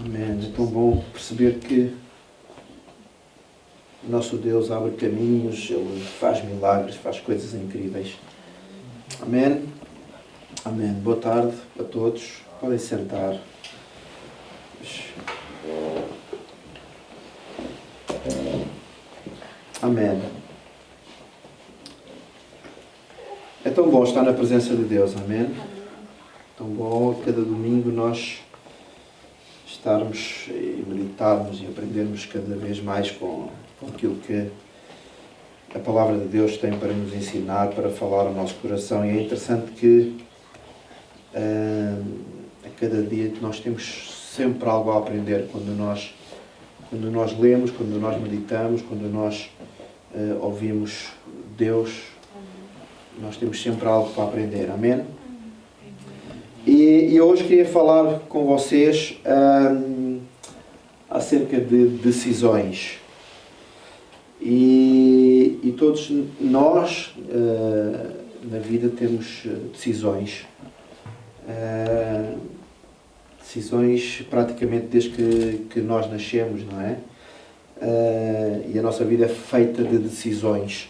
Amém. É tão bom perceber que o nosso Deus abre caminhos, Ele faz milagres, faz coisas incríveis. Amém. Amém. Boa tarde a todos. Podem sentar. Amém. É tão bom estar na presença de Deus. Amém. Tão bom cada domingo nós estarmos e meditarmos e aprendermos cada vez mais com aquilo que a Palavra de Deus tem para nos ensinar, para falar ao nosso coração. E é interessante que a cada dia nós temos sempre algo a aprender quando nós lemos, quando nós meditamos, quando nós ouvimos Deus. Nós temos sempre algo para aprender. Amém? E hoje queria falar com vocês acerca de decisões. E todos nós, na vida, temos decisões. Decisões praticamente desde que nós nascemos, não é? E a nossa vida é feita de decisões.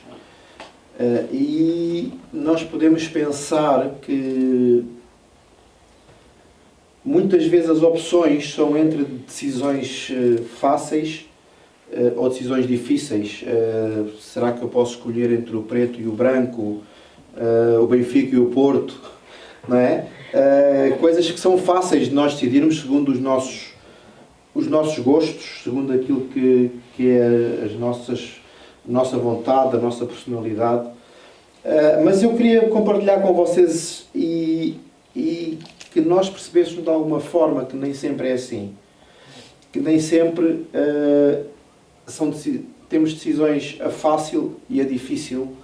E nós podemos pensar que muitas vezes as opções são entre decisões fáceis ou decisões difíceis. Será que eu posso escolher entre o preto e o branco, o Benfica e o Porto? Não é? Coisas que são fáceis de nós decidirmos segundo os nossos gostos, segundo aquilo que é a nossa vontade, a nossa personalidade. Mas eu queria compartilhar com vocês e que nós percebêssemos de alguma forma que nem sempre é assim. Que nem sempre temos decisões a fácil e a difícil,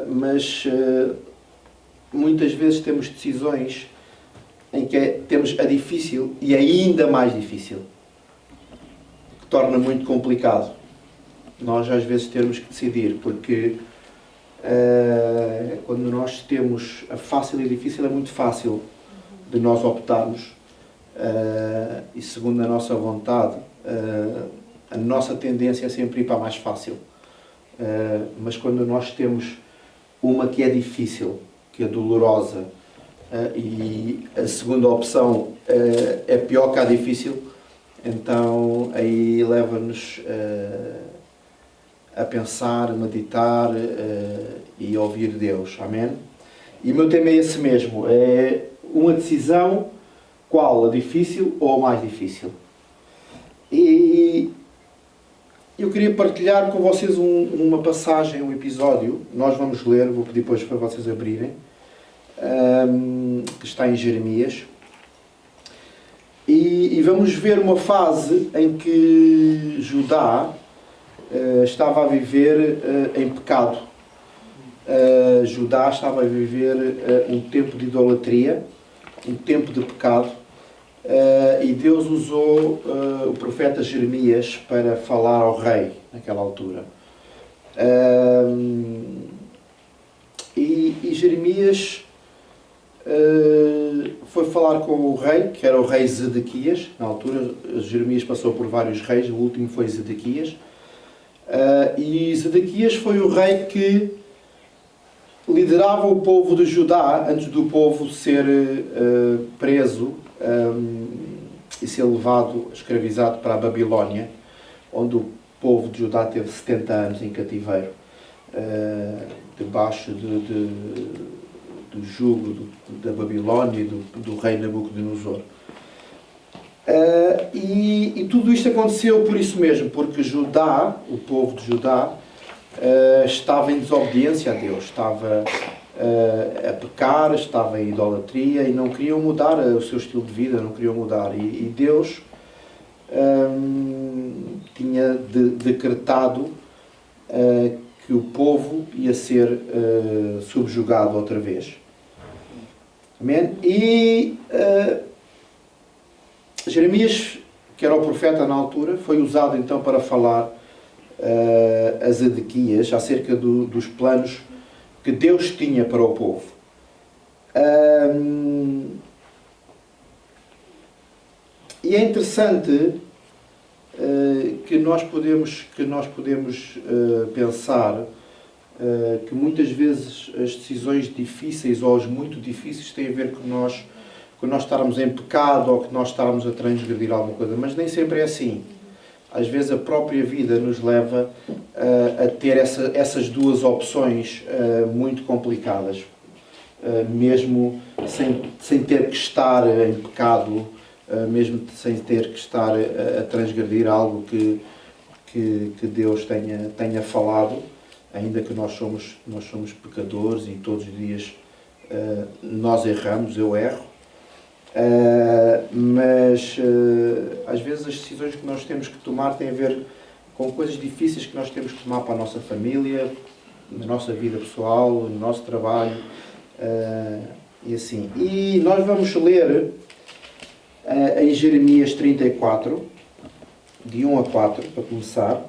mas muitas vezes temos decisões em que temos a difícil e ainda mais difícil, que torna muito complicado nós às vezes termos que decidir, porque quando nós temos a fácil e a difícil é muito fácil de nós optarmos e segundo a nossa vontade a nossa tendência é sempre ir para a mais fácil, mas quando nós temos uma que é difícil, que é dolorosa, e a segunda opção é pior que a difícil, então aí leva-nos a pensar, a meditar e ouvir Deus. Amém? E o meu tema é esse mesmo, é uma decisão, qual? A difícil ou a mais difícil? E eu queria partilhar com vocês uma passagem, um episódio. Nós vamos ler, vou pedir depois para vocês abrirem, que está em Jeremias. E vamos ver uma fase em que Judá estava a viver em pecado. Judá estava a viver um tempo de idolatria, um tempo de pecado, e Deus usou o profeta Jeremias para falar ao rei naquela altura. E Jeremias foi falar com o rei, que era o rei Zedequias. Na altura Jeremias passou por vários reis, o último foi Zedequias. E Zedequias foi o rei que liderava o povo de Judá antes do povo ser preso e ser levado, escravizado para a Babilónia, onde o povo de Judá teve 70 anos em cativeiro, debaixo do jugo da Babilónia e do rei Nabucodonosor. E tudo isto aconteceu por isso mesmo, porque Judá, o povo de Judá, estava em desobediência a Deus, estava a pecar, estava em idolatria e não queriam mudar o seu estilo de vida, não queriam mudar. E Deus tinha decretado que o povo ia ser subjugado outra vez. Amém? E Jeremias, que era o profeta na altura, foi usado então para falar a Zedequias acerca dos planos que Deus tinha para o povo. E é interessante que nós podemos pensar que muitas vezes as decisões difíceis ou as muito difíceis têm a ver com nós estarmos em pecado ou que nós estarmos a transgredir alguma coisa, mas nem sempre é assim. Às vezes a própria vida nos leva a ter essas duas opções muito complicadas, mesmo sem ter que estar em pecado, mesmo sem ter que estar a transgredir algo que Deus tenha falado, ainda que nós somos pecadores e todos os dias nós erramos, eu erro. Mas às vezes as decisões que nós temos que tomar têm a ver com coisas difíceis que nós temos que tomar para a nossa família, na nossa vida pessoal, no nosso trabalho, e assim. E nós vamos ler em Jeremias 34, de 1 a 4, para começar.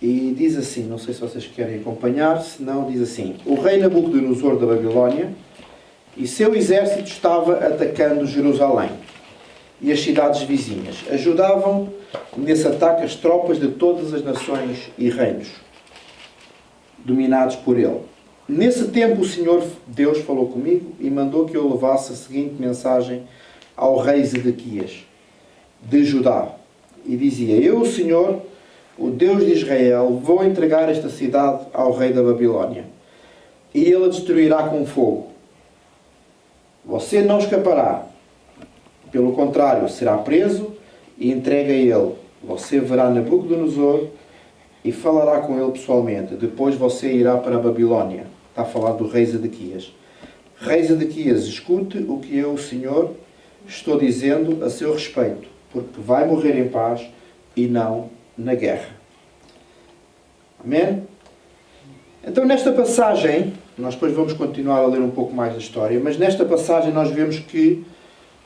E diz assim, não sei se vocês querem acompanhar, se não, diz assim: o rei Nabucodonosor da Babilónia e seu exército estava atacando Jerusalém e as cidades vizinhas. Ajudavam nesse ataque as tropas de todas as nações e reinos dominados por ele. Nesse tempo o Senhor Deus falou comigo e mandou que eu levasse a seguinte mensagem ao rei Zedequias de Judá. E dizia: eu, o Senhor, o Deus de Israel, vou entregar esta cidade ao rei da Babilónia e ele a destruirá com fogo. Você não escapará. Pelo contrário, será preso e entregue a ele. Você verá Nabucodonosor e falará com ele pessoalmente. Depois você irá para a Babilónia. Está a falar do rei Zedequias. Rei Zedequias, escute o que eu, o Senhor, estou dizendo a seu respeito, porque vai morrer em paz e não na guerra. Amém? Então, nesta passagem, nós depois vamos continuar a ler um pouco mais da história, mas nesta passagem nós vemos que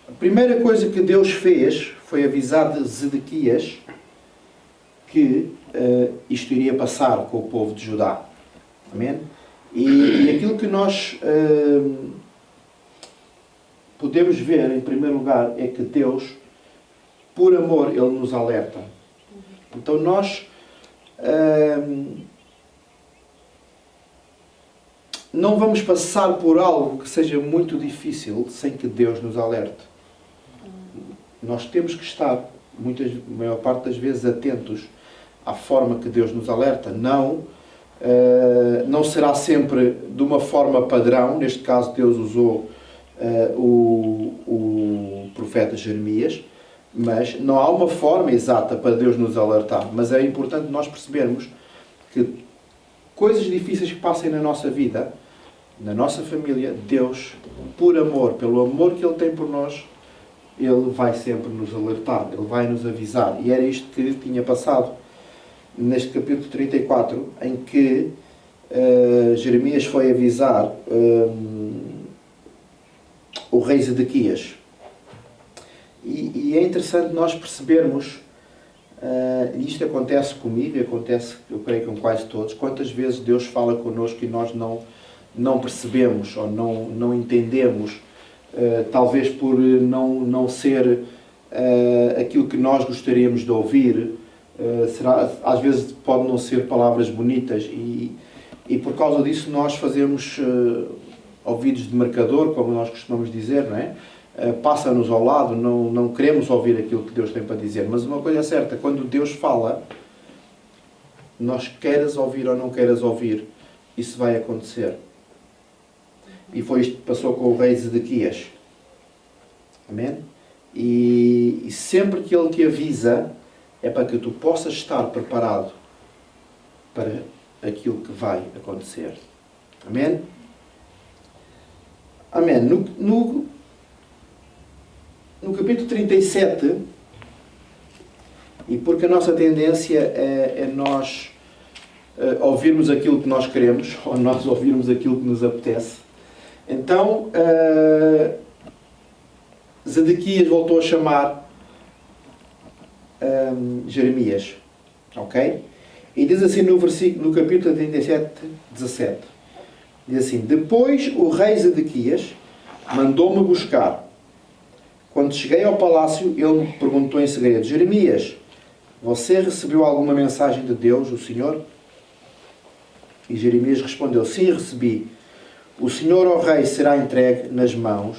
a primeira coisa que Deus fez foi avisar de Zedequias que isto iria passar com o povo de Judá. Amém? E aquilo que nós podemos ver, em primeiro lugar, é que Deus, por amor, Ele nos alerta. Então nós não vamos passar por algo que seja muito difícil sem que Deus nos alerte. Nós temos que estar, a maior parte das vezes, atentos à forma que Deus nos alerta. Não será sempre de uma forma padrão. Neste caso, Deus usou o profeta Jeremias, mas não há uma forma exata para Deus nos alertar. Mas é importante nós percebermos que coisas difíceis que passem na nossa vida, na nossa família, Deus, por amor, pelo amor que Ele tem por nós, Ele vai sempre nos alertar, Ele vai nos avisar. E era isto que tinha passado neste capítulo 34, em que Jeremias foi avisar o rei Zedequias. E é interessante nós percebermos, e isto acontece comigo, acontece, eu creio, com quase todos, quantas vezes Deus fala connosco e nós não percebemos ou não entendemos, talvez por não ser aquilo que nós gostaríamos de ouvir. Às vezes pode não ser palavras bonitas e por causa disso nós fazemos ouvidos de marcador, como nós costumamos dizer, não é? Passa-nos ao lado, não queremos ouvir aquilo que Deus tem para dizer. Mas uma coisa é certa, quando Deus fala, nós queiras ouvir ou não queiras ouvir, isso vai acontecer. E foi isto que passou com o rei Zedequias. Amém? E sempre que ele te avisa, é para que tu possas estar preparado para aquilo que vai acontecer. Amém? Amém. No capítulo 37, e porque a nossa tendência é nós ouvirmos aquilo que nós queremos, ou nós ouvirmos aquilo que nos apetece, então Zedequias voltou a chamar Jeremias, ok? E diz assim no capítulo 37, 17, diz assim: depois o rei Zedequias mandou-me buscar, Quando cheguei ao palácio, ele me perguntou em segredo: Jeremias, você recebeu alguma mensagem de Deus, o Senhor? E Jeremias respondeu: sim, recebi. O Senhor, ó rei, será entregue nas mãos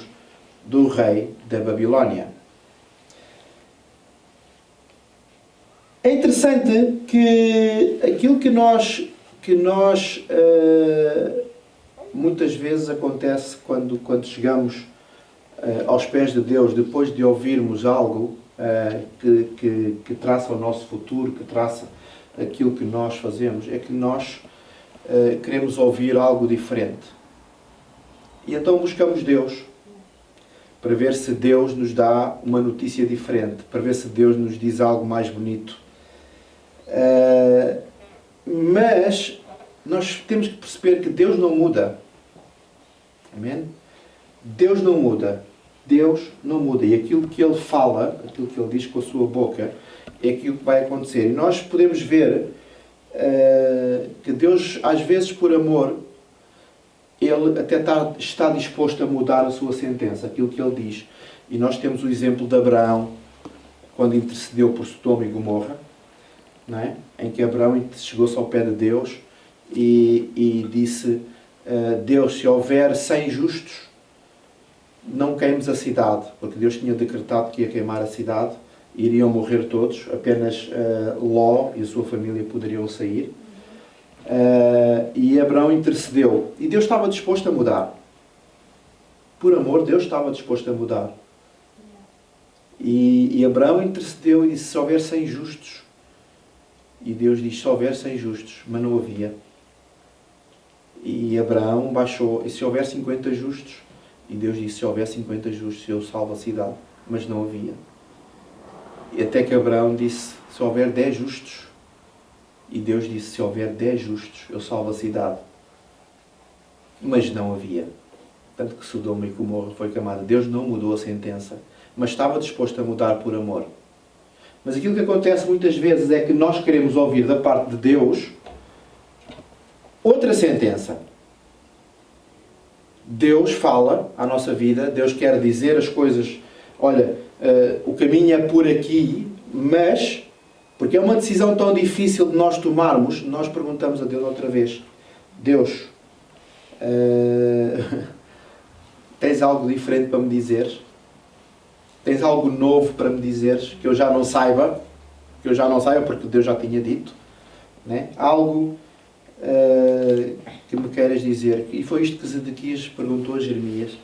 do rei da Babilónia. É interessante que aquilo que nós muitas vezes acontece quando chegamos aos pés de Deus, depois de ouvirmos algo que traça o nosso futuro, que traça aquilo que nós fazemos, é que nós queremos ouvir algo diferente. E então buscamos Deus para ver se Deus nos dá uma notícia diferente, para ver se Deus nos diz algo mais bonito. Mas nós temos que perceber que Deus não muda. Amém? Deus não muda. Deus não muda. E aquilo que Ele fala, aquilo que Ele diz com a sua boca, é aquilo que vai acontecer. E nós podemos ver que Deus, às vezes por amor, Ele até está disposto a mudar a sua sentença, aquilo que Ele diz. E nós temos o exemplo de Abraão, quando intercedeu por Sodoma e Gomorra, não é? Em que Abraão chegou-se ao pé de Deus e disse: Deus, se houver 100 justos, não queimes a cidade, porque Deus tinha decretado que ia queimar a cidade, iriam morrer todos, apenas Ló e a sua família poderiam sair. E Abraão intercedeu, e Deus estava disposto a mudar. Por amor, Deus estava disposto a mudar. E Abraão intercedeu e disse: se houver 100 justos. E Deus diz: se houver 100 justos, mas não havia. E Abraão baixou: e se houver 50 justos? E Deus disse: se houver 50 justos, eu salvo a cidade. Mas não havia. E até que Abraão disse: se houver 10 justos. E Deus disse: se houver 10 justos, eu salvo a cidade. Mas não havia. Tanto que Sodoma e Gomorra foi queimada. Deus não mudou a sentença, mas estava disposto a mudar por amor. Mas aquilo que acontece muitas vezes é que nós queremos ouvir da parte de Deus outra sentença. Deus fala à nossa vida, Deus quer dizer as coisas: olha, o caminho é por aqui, mas, porque é uma decisão tão difícil de nós tomarmos, nós perguntamos a Deus outra vez: Deus, tens algo diferente para me dizeres? Tens algo novo para me dizeres que eu já não saiba? Que eu já não saiba porque Deus já tinha dito, né? Algo que me queiras dizer. E foi isto que Zedequias perguntou a Jeremias.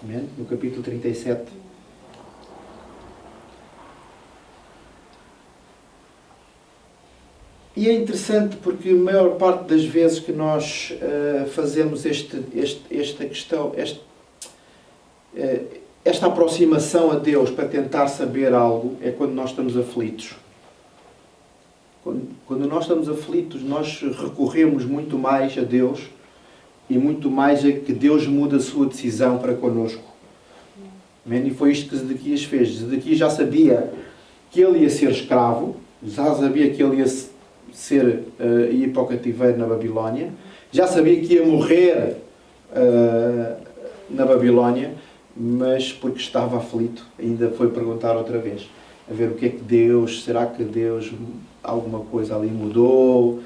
Amém? No capítulo 37. E é interessante porque a maior parte das vezes que nós fazemos esta questão, esta aproximação a Deus para tentar saber algo, é quando nós estamos aflitos. Quando nós estamos aflitos, nós recorremos muito mais a Deus e muito mais a que Deus mude a sua decisão para connosco. E foi isto que Zedequias fez. Zedequias já sabia que ele ia ser escravo, já sabia que ele ia ir para o cativeiro na Babilónia, já sabia que ia morrer na Babilónia, mas porque estava aflito, ainda foi perguntar outra vez, a ver o que é que Deus, será que Deus, alguma coisa ali mudou?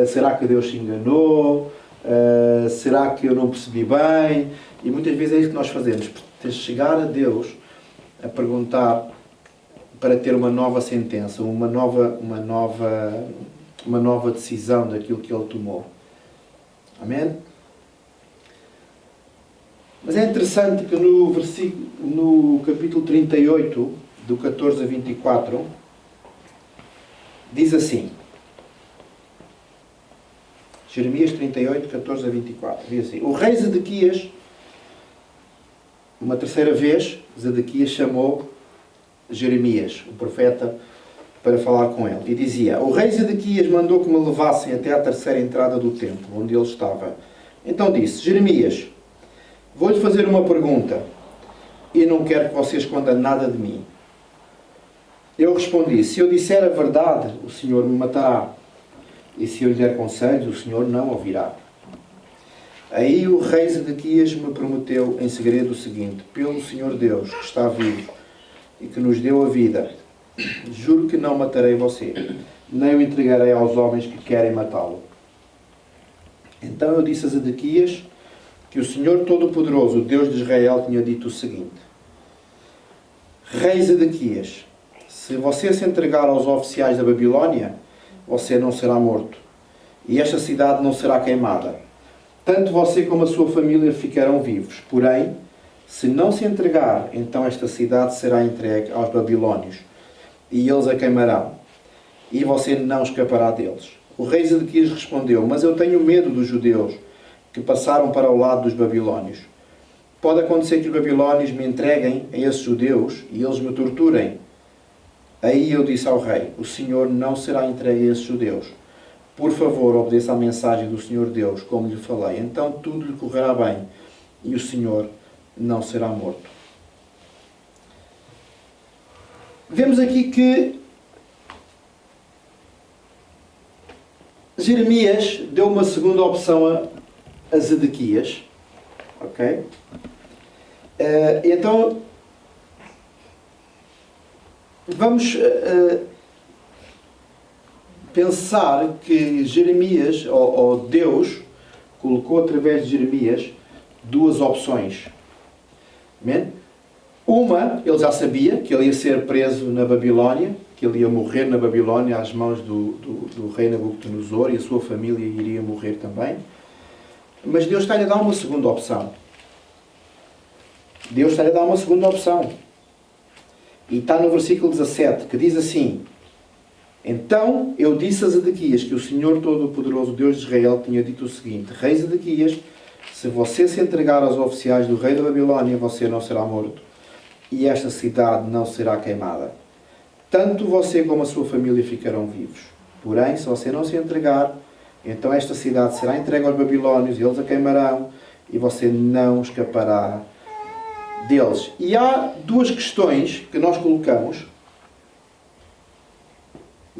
Será que Deus se enganou? Será que eu não percebi bem? E muitas vezes é isso que nós fazemos, chegar a Deus a perguntar para ter uma nova sentença, uma nova decisão daquilo que Ele tomou. Amém? Mas é interessante que no capítulo 38, do 14 a 24, diz assim, Jeremias 38, 14 a 24, diz assim: o rei Zedequias, uma terceira vez, Zedequias chamou Jeremias, o profeta, para falar com ele. E dizia: o rei Zedequias mandou que me levassem até à terceira entrada do templo, onde ele estava. Então disse: Jeremias, vou-lhe fazer uma pergunta e não quero que você esconda nada de mim. Eu respondi: se eu disser a verdade, o Senhor me matará. E se eu lhe der conselhos, o Senhor não ouvirá. Aí o rei Zedequias me prometeu em segredo o seguinte: pelo Senhor Deus, que está vivo e que nos deu a vida, juro que não matarei você, nem o entregarei aos homens que querem matá-lo. Então eu disse a Zedequias que o Senhor Todo-Poderoso, o Deus de Israel, tinha dito o seguinte: Rei Zedequias, se você se entregar aos oficiais da Babilónia, você não será morto, e esta cidade não será queimada. Tanto você como a sua família ficarão vivos. Porém, se não se entregar, então esta cidade será entregue aos babilónios, e eles a queimarão, e você não escapará deles. O rei Zedequias respondeu: mas eu tenho medo dos judeus que passaram para o lado dos babilónios. Pode acontecer que os babilónios me entreguem a esses judeus e eles me torturem. Aí eu disse ao rei: o Senhor não será entregue a esses judeus. Por favor, obedeça à mensagem do Senhor Deus, como lhe falei. Então tudo lhe correrá bem e o Senhor não será morto. Vemos aqui que Jeremias deu uma segunda opção a Zedequias. Ok? Então, vamos pensar que Jeremias, ou Deus, colocou através de Jeremias duas opções. Amém? Uma, ele já sabia que ele ia ser preso na Babilónia, que ele ia morrer na Babilónia às mãos do rei Nabucodonosor, e a sua família iria morrer também. Mas Deus está-lhe a dar uma segunda opção. Deus está-lhe a dar uma segunda opção. E está no versículo 17, que diz assim: então eu disse a Zedequias que o Senhor Todo-Poderoso, Deus de Israel, tinha dito o seguinte: Rei Zedequias, se você se entregar aos oficiais do rei da Babilónia, você não será morto, e esta cidade não será queimada. Tanto você como a sua família ficarão vivos. Porém, se você não se entregar, então esta cidade será entregue aos babilónios, e eles a queimarão, e você não escapará deles. E há duas questões que nós colocamos.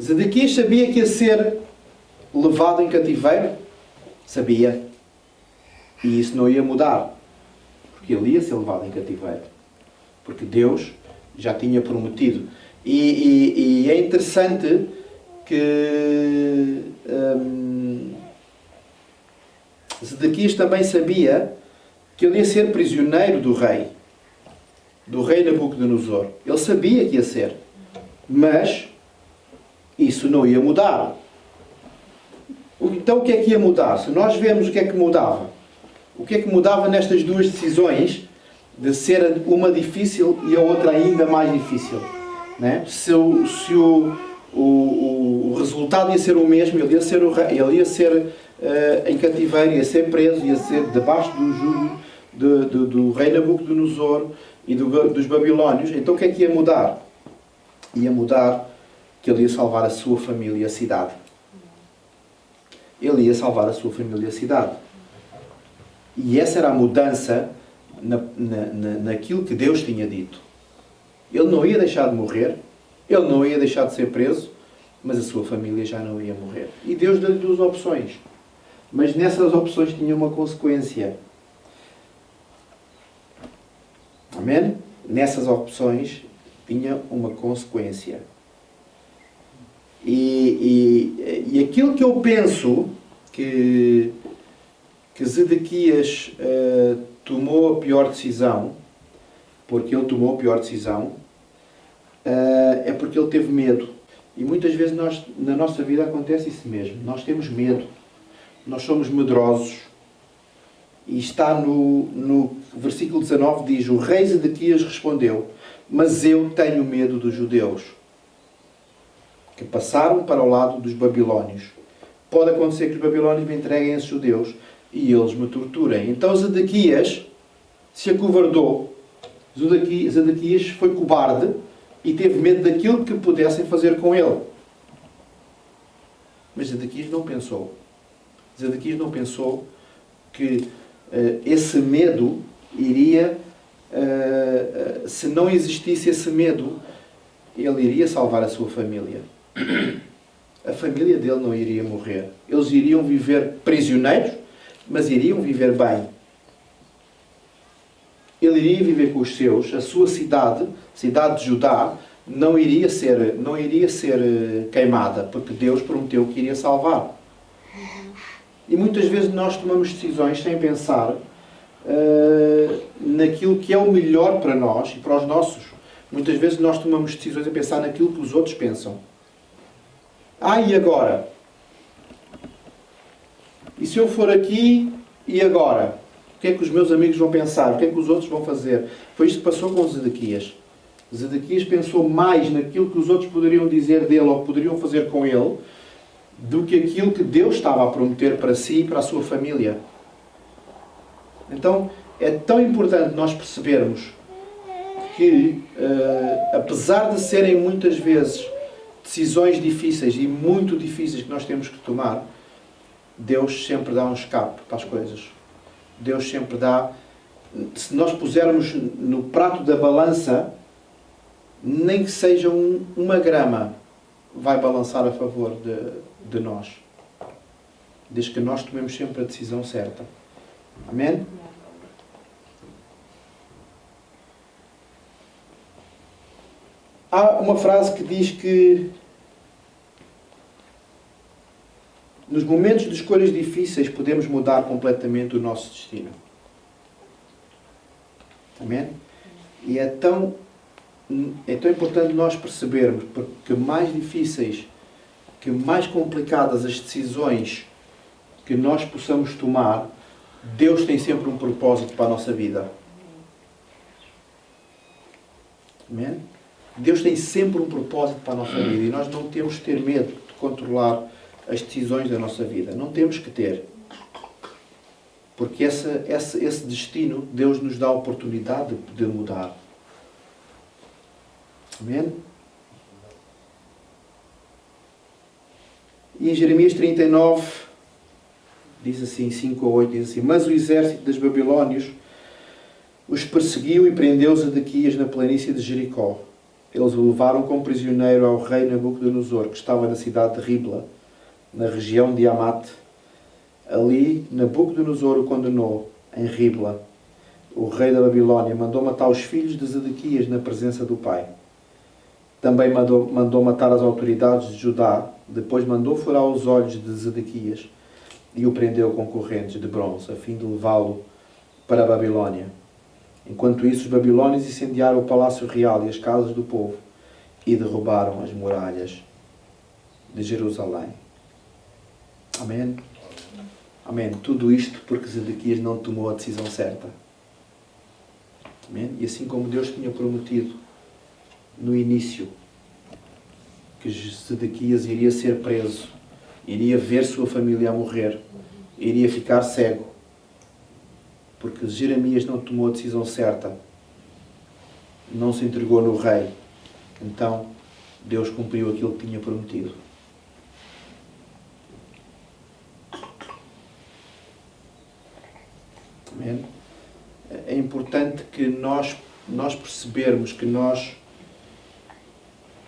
Zedequias sabia que ia ser levado em cativeiro? Sabia. E isso não ia mudar. Porque ele ia ser levado em cativeiro. Porque Deus já tinha prometido. E é interessante que Zedequias também sabia que ele ia ser prisioneiro do rei Nabucodonosor. Ele sabia que ia ser. Mas isso não ia mudar. Então o que é que ia mudar? Se nós vemos o que é que mudava. O que é que mudava nestas duas decisões, de ser uma difícil e a outra ainda mais difícil? Né? Se o resultado ia ser o mesmo, ele ia ser o rei, ele ia ser em cativeiro, ia ser preso, ia ser debaixo do jugo do rei Nabucodonosor e dos babilónios. Então o que é que ia mudar? Ia mudar que ele ia salvar a sua família e a cidade. Ele ia salvar a sua família e a cidade. E essa era a mudança naquilo que Deus tinha dito. Ele não ia deixar de morrer, ele não ia deixar de ser preso, mas a sua família já não ia morrer. E Deus deu-lhe duas opções. Mas nessas opções tinha uma consequência. Amém? Nessas opções tinha uma consequência. E aquilo que eu penso que Zedequias tomou a pior decisão, porque ele tomou a pior decisão, é porque ele teve medo. E muitas vezes na nossa vida acontece isso mesmo. Nós temos medo. Nós somos medrosos. E está no versículo 19, diz: o rei Zedequias respondeu: mas eu tenho medo dos judeus, que passaram para o lado dos babilónios. Pode acontecer que os babilónios me entreguem a esses judeus e eles me torturem. Então Zedequias se acovardou. Zedequias foi cobarde e teve medo daquilo que pudessem fazer com ele. Mas Zedequias não pensou. Zedequias não pensou que esse medo iria, se não existisse esse medo, ele iria salvar a sua família. A família dele não iria morrer. Eles iriam viver prisioneiros, mas iriam viver bem. Ele iria viver com os seus, a sua cidade, cidade de Judá, não iria ser queimada, porque Deus prometeu que iria salvar. E muitas vezes nós tomamos decisões sem pensar naquilo que é o melhor para nós e para os nossos. Muitas vezes nós tomamos decisões a pensar naquilo que os outros pensam. E agora? E se eu for aqui, e agora? O que é que os meus amigos vão pensar? O que é que os outros vão fazer? Foi isto que passou com Zedequias. Zedequias pensou mais naquilo que os outros poderiam dizer dele ou poderiam fazer com ele do que aquilo que Deus estava a prometer para si e para a sua família. Então, é tão importante nós percebermos que, apesar de serem muitas vezes decisões difíceis e muito difíceis que nós temos que tomar, Deus sempre dá um escape para as coisas. Deus sempre dá... Se nós pusermos no prato da balança, nem que seja uma grama, vai balançar a favor de nós. Desde que nós tomemos sempre a decisão certa. Amém? Há uma frase que diz que nos momentos de escolhas difíceis podemos mudar completamente o nosso destino. Amém? E é tão importante nós percebermos, porque mais difíceis, que mais complicadas as decisões que nós possamos tomar, Deus tem sempre um propósito para a nossa vida. Amém? Deus tem sempre um propósito para a nossa vida e nós não temos que ter medo de controlar as decisões da nossa vida. Não temos que ter. Porque esse destino, Deus nos dá a oportunidade de mudar. Amém? E em Jeremias 39, diz assim, 5 ou 8, diz assim: mas o exército dos babilónios os perseguiu e prendeu Zedequias na planície de Jericó. Eles o levaram como prisioneiro ao rei Nabucodonosor, que estava na cidade de Ribla, na região de Amate. Ali, Nabucodonosor o condenou em Ribla. O rei da Babilónia mandou matar os filhos de Zedequias na presença do pai. Também mandou matar as autoridades de Judá. Depois mandou furar os olhos de Zedequias e o prendeu com correntes de bronze, a fim de levá-lo para a Babilónia. Enquanto isso, os babilónios incendiaram o palácio real e as casas do povo e derrubaram as muralhas de Jerusalém. Amém? Amém. Tudo isto porque Zedequias não tomou a decisão certa. Amém? E assim como Deus tinha prometido no início que Zedequias iria ser preso, iria ver sua família a morrer, iria ficar cego, porque Jeremias não tomou a decisão certa, não se entregou no rei. Então, Deus cumpriu aquilo que tinha prometido. Amém? É importante que nós percebermos que nós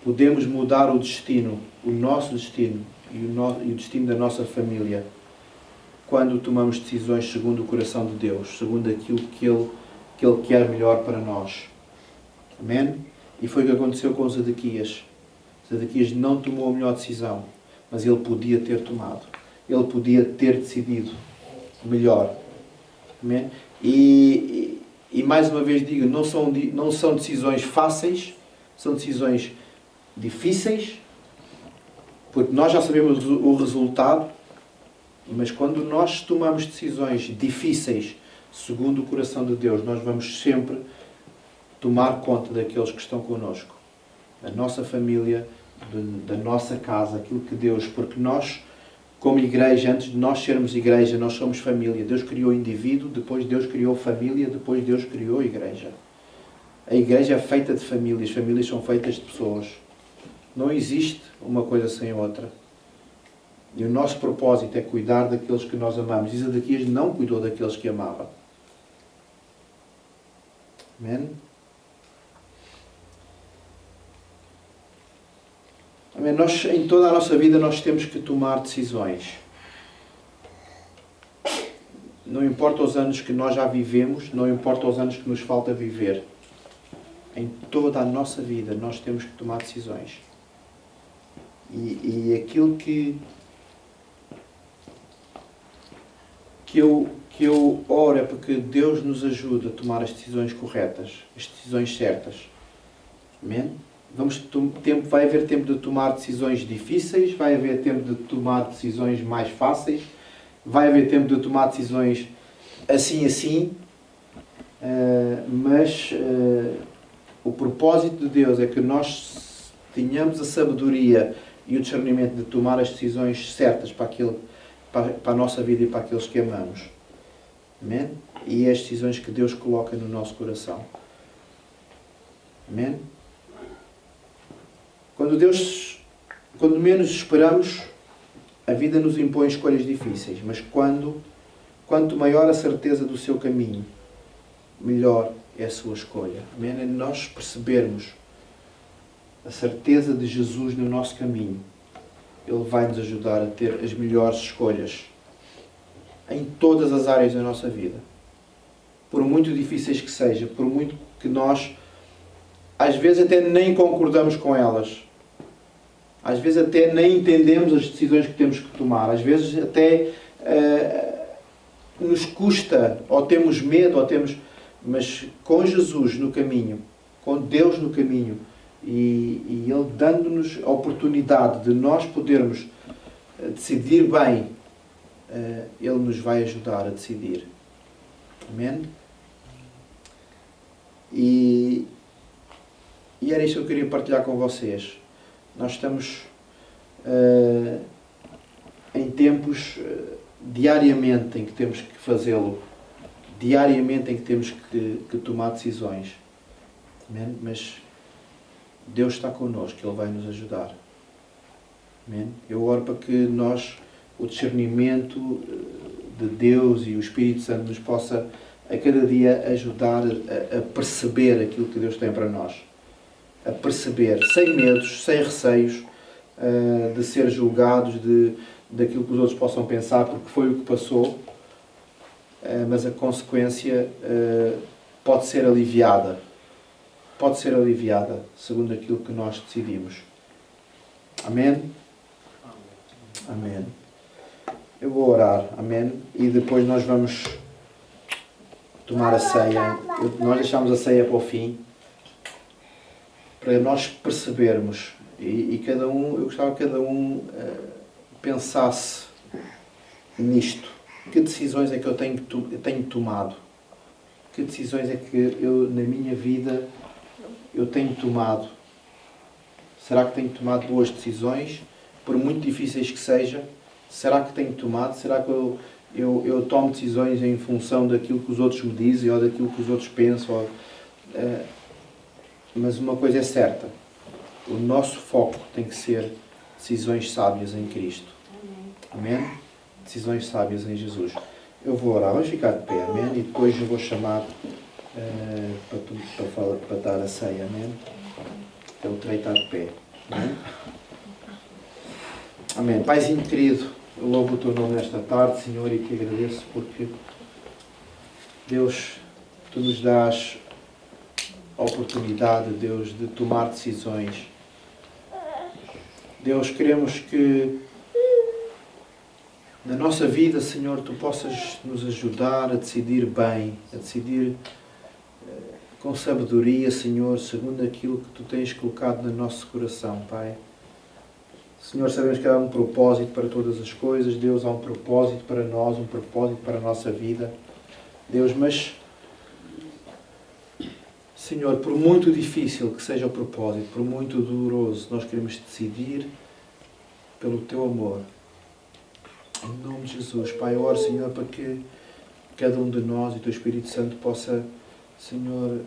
podemos mudar o destino, o nosso destino e o destino da nossa família, quando tomamos decisões segundo o coração de Deus, segundo aquilo que Ele quer melhor para nós. Amém? E foi o que aconteceu com Zedequias. Zedequias não tomou a melhor decisão, mas ele podia ter tomado. Ele podia ter decidido melhor. Amém? E mais uma vez digo, não são decisões fáceis, são decisões difíceis, porque nós já sabemos o resultado. Mas quando nós tomamos decisões difíceis, segundo o coração de Deus, nós vamos sempre tomar conta daqueles que estão connosco. Da nossa família, da nossa casa, aquilo que Deus... Porque nós, como igreja, antes de nós sermos igreja, nós somos família. Deus criou o indivíduo, depois Deus criou família, depois Deus criou a igreja. A igreja é feita de famílias. Famílias são feitas de pessoas. Não existe uma coisa sem a outra. E o nosso propósito é cuidar daqueles que nós amamos. E Zedequias não cuidou daqueles que amava. Amém? Amém? Em toda a nossa vida, nós temos que tomar decisões. Não importa os anos que nós já vivemos, não importa os anos que nos falta viver. Em toda a nossa vida nós temos que tomar decisões. E aquilo que eu oro é porque Deus nos ajude a tomar as decisões corretas, as decisões certas. Amém? Vai haver tempo de tomar decisões difíceis, vai haver tempo de tomar decisões mais fáceis, vai haver tempo de tomar decisões assim, mas o propósito de Deus é que nós tenhamos a sabedoria e o discernimento de tomar as decisões certas para a nossa vida e para aqueles que amamos. Amém? E as decisões que Deus coloca no nosso coração. Amém? Quando menos esperamos, a vida nos impõe escolhas difíceis, mas quanto maior a certeza do seu caminho, melhor é a sua escolha. Amém? É nós percebermos a certeza de Jesus no nosso caminho. Ele vai nos ajudar a ter as melhores escolhas em todas as áreas da nossa vida. Por muito difíceis que seja, por muito que nós às vezes até nem concordamos com elas. Às vezes até nem entendemos as decisões que temos que tomar. Às vezes até nos custa, ou temos medo, mas com Jesus no caminho, com Deus no caminho, e Ele dando-nos a oportunidade de nós podermos decidir bem, Ele nos vai ajudar a decidir. Amém? E era isto que eu queria partilhar com vocês. Nós estamos em tempos diariamente em que temos que fazê-lo, diariamente em que temos que tomar decisões. Amém? Mas Deus está connosco, Ele vai nos ajudar. Amém? Eu oro para que nós, o discernimento de Deus e o Espírito Santo nos possa a cada dia ajudar a perceber aquilo que Deus tem para nós. A perceber, sem medos, sem receios de ser julgados, daquilo que os outros possam pensar, porque foi o que passou, mas a consequência pode ser aliviada. Pode ser aliviada, segundo aquilo que nós decidimos. Amém? Amém. Eu vou orar, amém? E depois nós vamos tomar a ceia. Nós deixamos a ceia para o fim, para nós percebermos, e cada um, eu gostava que cada um pensasse nisto. Que decisões é que eu tenho tomado? Que decisões é que eu, na minha vida, eu tenho tomado? Será que tenho tomado boas decisões? Por muito difíceis que seja, será que tenho tomado? Será que eu tomo decisões em função daquilo que os outros me dizem ou daquilo que os outros pensam? Mas uma coisa é certa, o nosso foco tem que ser decisões sábias em Cristo. Amém? Decisões sábias em Jesus. Eu vou orar, vamos ficar de pé, amém? E depois eu vou chamar para dar a ceia, amém? Então terei de estar de pé. Amém? Amém. Paizinho querido, eu louvo o teu nome nesta tarde, Senhor, e te agradeço porque, Deus, tu nos dás a oportunidade, Deus, de tomar decisões. Deus, queremos que na nossa vida, Senhor, tu possas nos ajudar a decidir bem, a decidir com sabedoria, Senhor, segundo aquilo que tu tens colocado no nosso coração, Pai. Senhor, sabemos que há um propósito para todas as coisas. Deus, há um propósito para nós, um propósito para a nossa vida. Deus, mas, Senhor, por muito difícil que seja o propósito, por muito doloroso, nós queremos decidir pelo Teu amor. Em nome de Jesus, Pai, eu oro, Senhor, para que cada um de nós e o Teu Espírito Santo possa, Senhor,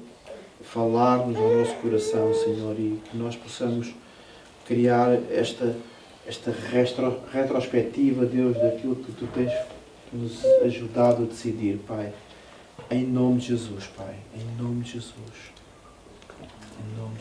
falar-nos ao nosso coração, Senhor, e que nós possamos criar esta retrospectiva, Deus, daquilo que Tu tens nos ajudado a decidir, Pai. Em nome de Jesus, Pai. Em nome de Jesus. Em nome